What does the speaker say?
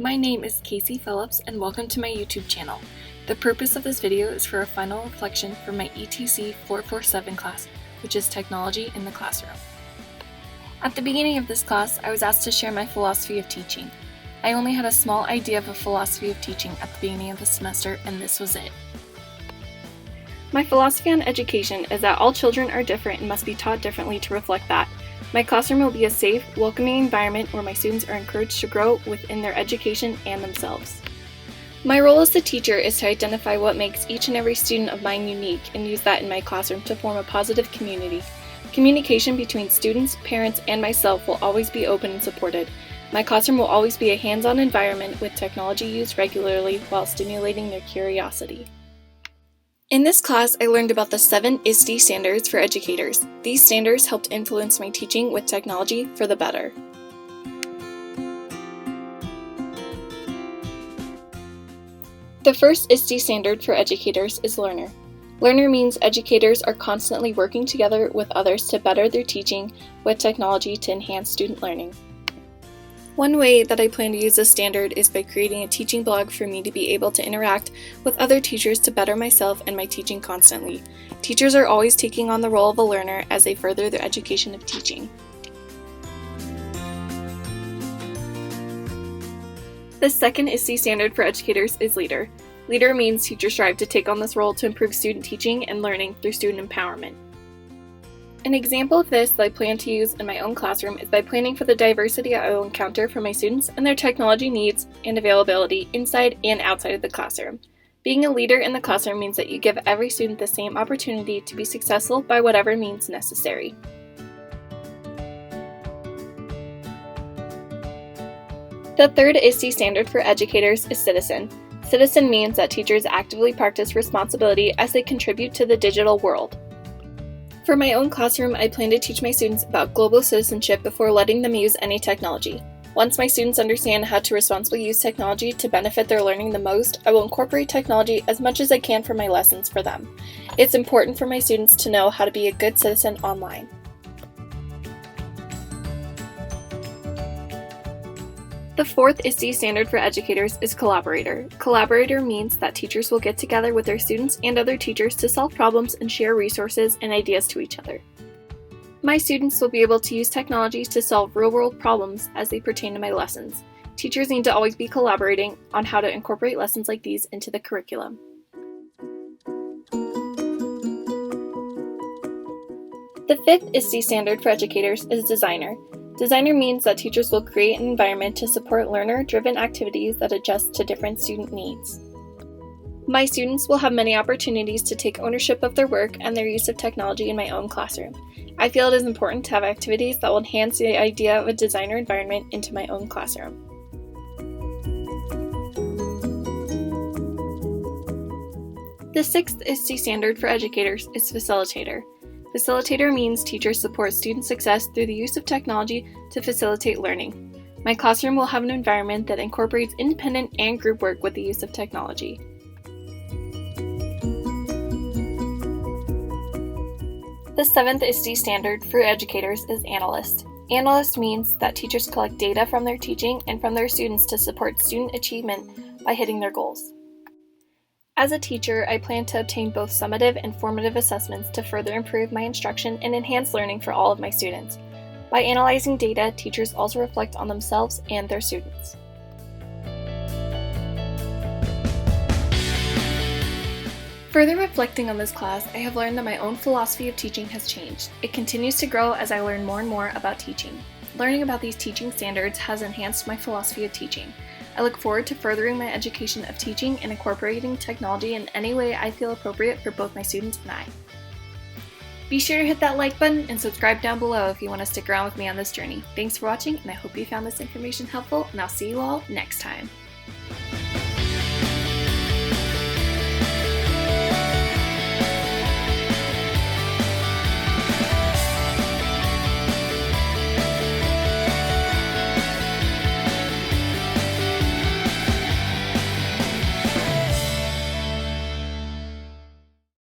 My name is Casey Phillips and welcome to my YouTube channel. The purpose of this video is for a final reflection for my ETC 447 class, which is Technology in the Classroom. At the beginning of this class, I was asked to share my philosophy of teaching. I only had a small idea of a philosophy of teaching at the beginning of the semester, and this was it. My philosophy on education is that all children are different and must be taught differently to reflect that. My classroom will be a safe, welcoming environment where my students are encouraged to grow within their education and themselves. My role as the teacher is to identify what makes each and every student of mine unique and use that in my classroom to form a positive community. Communication between students, parents, and myself will always be open and supported. My classroom will always be a hands-on environment with technology used regularly while stimulating their curiosity. In this class, I learned about the 7 ISTE standards for educators. These standards helped influence my teaching with technology for the better. The first ISTE standard for educators is learner. Learner means educators are constantly working together with others to better their teaching with technology to enhance student learning. One way that I plan to use this standard is by creating a teaching blog for me to be able to interact with other teachers to better myself and my teaching constantly. Teachers are always taking on the role of a learner as they further their education of teaching. The second ISTE standard for educators is leader. Leader means teachers strive to take on this role to improve student teaching and learning through student empowerment. An example of this that I plan to use in my own classroom is by planning for the diversity I will encounter for my students and their technology needs and availability inside and outside of the classroom. Being a leader in the classroom means that you give every student the same opportunity to be successful by whatever means necessary. The third ISTE standard for educators is citizen. Citizen means that teachers actively practice responsibility as they contribute to the digital world. For my own classroom, I plan to teach my students about global citizenship before letting them use any technology. Once my students understand how to responsibly use technology to benefit their learning the most, I will incorporate technology as much as I can for my lessons for them. It's important for my students to know how to be a good citizen online. The fourth ISTE standard for educators is collaborator. Collaborator means that teachers will get together with their students and other teachers to solve problems and share resources and ideas to each other. My students will be able to use technology to solve real-world problems as they pertain to my lessons. Teachers need to always be collaborating on how to incorporate lessons like these into the curriculum. The fifth ISTE standard for educators is designer. Designer means that teachers will create an environment to support learner-driven activities that adjust to different student needs. My students will have many opportunities to take ownership of their work and their use of technology in my own classroom. I feel it is important to have activities that will enhance the idea of a designer environment into my own classroom. The sixth ISTE standard for educators is facilitator. Facilitator means teachers support student success through the use of technology to facilitate learning. My classroom will have an environment that incorporates independent and group work with the use of technology. The seventh ISTE standard for educators is analyst. Analyst means that teachers collect data from their teaching and from their students to support student achievement by hitting their goals. As a teacher, I plan to obtain both summative and formative assessments to further improve my instruction and enhance learning for all of my students. By analyzing data, teachers also reflect on themselves and their students. Further reflecting on this class, I have learned that my own philosophy of teaching has changed. It continues to grow as I learn more and more about teaching. Learning about these teaching standards has enhanced my philosophy of teaching. I look forward to furthering my education of teaching and incorporating technology in any way I feel appropriate for both my students and I. Be sure to hit that like button and subscribe down below if you want to stick around with me on this journey. Thanks for watching, and I hope you found this information helpful, and I'll see you all next time.